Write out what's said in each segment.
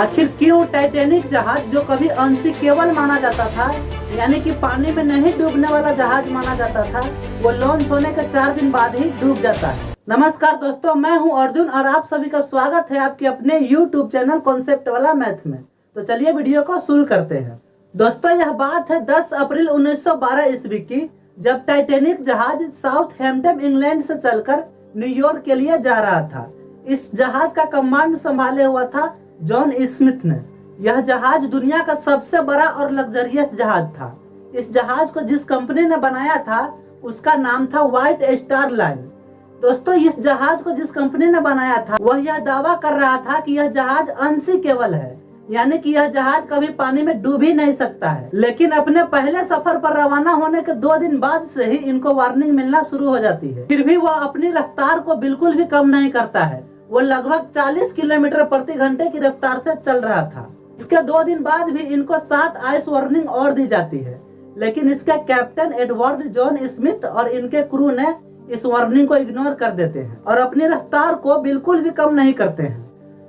आखिर क्यों टाइटैनिक जहाज जो कभी अनसिंकेबल माना जाता था, यानी कि पानी में नहीं डूबने वाला जहाज माना जाता था, वो लॉन्च होने के 4 दिन बाद ही डूब जाता है। नमस्कार दोस्तों, मैं हूं अर्जुन और आप सभी का स्वागत है आपके अपने YouTube चैनल कॉन्सेप्ट वाला मैथ में। तो चलिए वीडियो को शुरू करते हैं। दोस्तों, यह बात है 10 अप्रैल 1912 ईस्वी की, जब टाइटैनिक जहाज साउथहैम्पटन इंग्लैंड से चलकर न्यूयॉर्क के लिए जा रहा था। इस जहाज का कमांड संभाले हुआ था जॉन स्मिथ ने। यह जहाज दुनिया का सबसे बड़ा और लग्जरियस जहाज था। इस जहाज को जिस कंपनी ने बनाया था उसका नाम था व्हाइट स्टार लाइन। दोस्तों, इस जहाज को जिस कंपनी ने बनाया था वह यह दावा कर रहा था कि यह जहाज अनसिंकेबल है, यानी कि यह जहाज कभी पानी में डूब ही नहीं सकता है। लेकिन अपने पहले सफर पर रवाना होने के 2 दिन बाद से ही इनको वार्निंग मिलना शुरू हो जाती है। फिर भी वह अपनी रफ्तार को बिल्कुल भी कम नहीं करता है। वो लगभग 40 किलोमीटर प्रति घंटे की रफ्तार से चल रहा था। इसके 2 दिन बाद भी इनको 7 आइस वार्निंग और दी जाती है, लेकिन इसके कैप्टन एडवर्ड जॉन स्मिथ और इनके क्रू ने इस वार्निंग को इग्नोर कर देते हैं और अपनी रफ्तार को बिल्कुल भी कम नहीं करते हैं।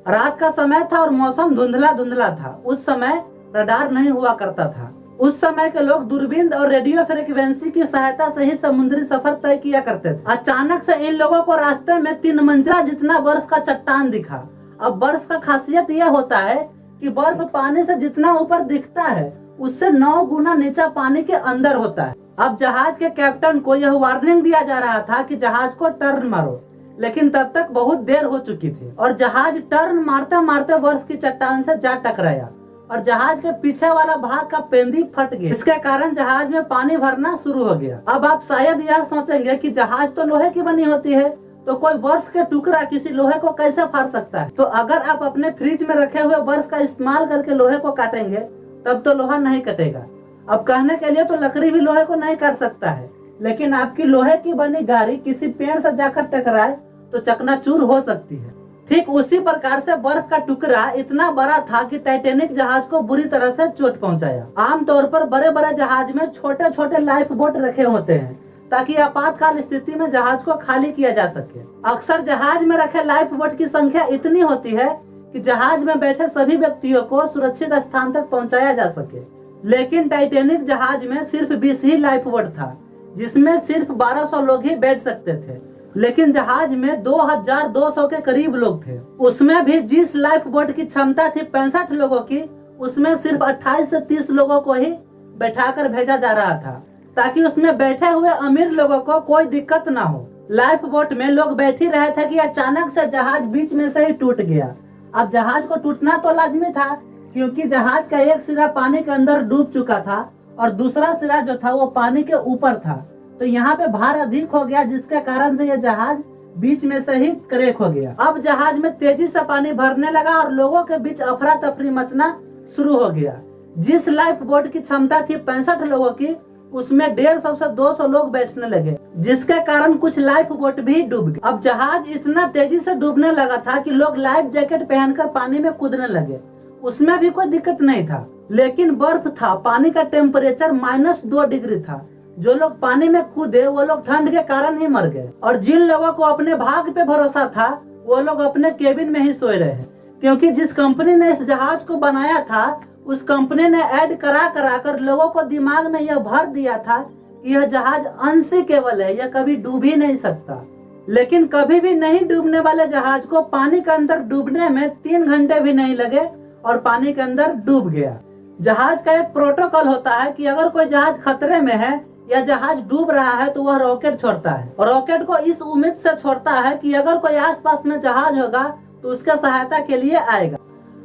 रात का समय था और मौसम धुंधला धुंधला था। उस समय रडार नहीं हुआ करता था। उस समय के लोग दूरबीन और रेडियो फ्रीक्वेंसी की सहायता से ही समुद्री सफर तय किया करते थे। अचानक से इन लोगों को रास्ते में 3 मंजिला जितना बर्फ का चट्टान दिखा। अब बर्फ का खासियत यह होता है कि बर्फ पानी से जितना ऊपर दिखता है उससे 9 गुना नीचा पानी के अंदर होता है। अब जहाज के कैप्टन को यह वार्निंग दिया जा रहा था कि जहाज को टर्न मारो, लेकिन तब तक बहुत देर हो चुकी थी और जहाज टर्न मारते मारते बर्फ की चट्टान से जा टकराया और जहाज के पीछे वाला भाग का पेंदी फट गया। इसके कारण जहाज में पानी भरना शुरू हो गया। अब आप शायद यह सोचेंगे कि जहाज तो लोहे की बनी होती है, तो कोई बर्फ के टुकड़ा किसी लोहे को कैसे फाड़ सकता है। तो अगर आप अपने फ्रिज में रखे हुए बर्फ का इस्तेमाल करके लोहे को काटेंगे तब तो लोहा नहीं कटेगा। अब कहने के लिए तो लकड़ी भी लोहे को नहीं काट सकता है, लेकिन आपकी लोहे की बनी गाड़ी किसी पेड़ से जाकर टकराए तो चकनाचूर हो सकती है। ठीक उसी प्रकार से बर्फ का टुकड़ा इतना बड़ा था कि टाइटैनिक जहाज को बुरी तरह से चोट पहुंचाया। आमतौर पर बड़े बड़े जहाज में छोटे छोटे लाइफ बोट रखे होते हैं ताकि आपातकाल स्थिति में जहाज को खाली किया जा सके। अक्सर जहाज में रखे लाइफ बोट की संख्या इतनी होती है कि जहाज में बैठे सभी व्यक्तियों को सुरक्षित स्थान तक पहुंचाया जा सके। लेकिन टाइटैनिक जहाज में सिर्फ 20 ही लाइफ बोट था, जिसमें सिर्फ 1200 लोग ही बैठ सकते थे। लेकिन जहाज में 2200 के करीब लोग थे। उसमें भी जिस लाइफ बोट की क्षमता थी 65 लोगों की, उसमें सिर्फ 28 से 30 लोगों को ही बैठाकर भेजा जा रहा था, ताकि उसमें बैठे हुए अमीर लोगों को कोई दिक्कत ना हो। लाइफ बोट में लोग बैठ ही रहे थे कि अचानक से जहाज बीच में से ही टूट गया। अब जहाज को टूटना तो लाजमी था, क्योंकि जहाज का एक सिरा पानी के अंदर डूब चुका था और दूसरा सिरा जो था वो पानी के ऊपर था। तो यहाँ पे भार अधिक हो गया, जिसके कारण से यह जहाज बीच में से ही क्रैक हो गया। अब जहाज में तेजी से पानी भरने लगा और लोगों के बीच अफरा तफरी मचना शुरू हो गया। जिस लाइफ बोट की क्षमता थी 65 लोगों की, उसमें 150 से 200 लोग बैठने लगे, जिसके कारण कुछ लाइफ बोट भी डूब गए। अब जहाज इतना तेजी से डूबने लगा था कि लोग लाइफ जैकेट पहनकर पानी में कूदने लगे। उसमें भी कोई दिक्कत नहीं था, लेकिन बर्फ था, पानी का टेम्परेचर -2 डिग्री था। जो लोग पानी में कूदे वो लोग ठंड के कारण ही मर गए, और जिन लोगों को अपने भाग पे भरोसा था वो लोग अपने केबिन में ही सोए रहे, क्योंकि जिस कंपनी ने इस जहाज को बनाया था उस कंपनी ने ऐड करा करा कर लोगों को दिमाग में यह भर दिया था कि यह जहाज अनसिंकेबल है, यह कभी डूब ही नहीं सकता। लेकिन कभी भी नहीं डूबने वाले जहाज को पानी के अंदर डूबने में 3 घंटे भी नहीं लगे और पानी के अंदर डूब गया। जहाज का एक प्रोटोकॉल होता है कि अगर कोई जहाज खतरे में है या जहाज डूब रहा है तो वह रॉकेट छोड़ता है, और रॉकेट को इस उम्मीद से छोड़ता है कि अगर कोई आसपास में जहाज होगा तो उसके सहायता के लिए आएगा।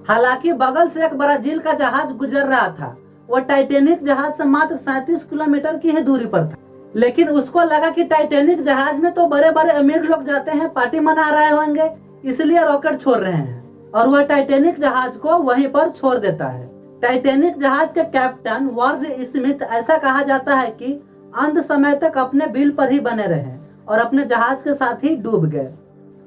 हालांकि बगल से एक ब्राजील का जहाज गुजर रहा था। वह टाइटैनिक जहाज से मात्र 37 किलोमीटर की ही दूरी पर था, लेकिन उसको लगा कि टाइटैनिक जहाज में तो बड़े बड़े अमीर लोग जाते हैं, पार्टी मना रहे होंगे, इसलिए रॉकेट छोड़ रहे हैं, और वह टाइटैनिक जहाज को वहीं पर छोड़ देता है। टाइटैनिक जहाज के कैप्टन वर्ड स्मिथ, ऐसा कहा जाता है कि अंत समय तक अपने बिल पर ही बने रहे और अपने जहाज के साथ ही डूब गए।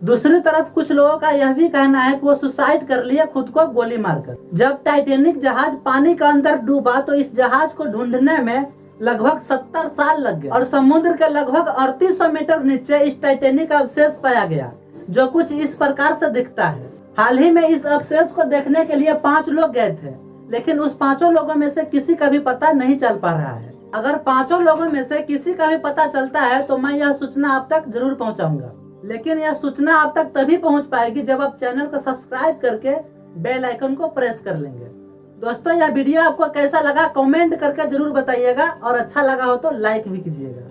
दूसरी तरफ कुछ लोगों का यह भी कहना है कि वो सुसाइड कर लिए खुद को गोली मारकर। जब टाइटैनिक जहाज पानी के अंदर डूबा तो इस जहाज को ढूंढने में लगभग 70 साल लग गए और समुद्र के लगभग 3800 मीटर नीचे इस टाइटैनिक का अवशेष पाया गया, जो कुछ इस प्रकार से दिखता है। हाल ही में इस अवशेष को देखने के लिए 5 लोग गए थे, लेकिन उस 5 लोगों में से किसी का भी पता नहीं चल पा रहा है। अगर 5 लोगों में से किसी का भी पता चलता है तो मैं यह सूचना आप तक जरूर पहुंचाऊंगा, लेकिन यह सूचना आप तक तभी पहुंच पाएगी जब आप चैनल को सब्सक्राइब करके बेल आइकन को प्रेस कर लेंगे। दोस्तों, यह वीडियो आपको कैसा लगा कमेंट करके जरूर बताइएगा, और अच्छा लगा हो तो लाइक भी कीजिएगा।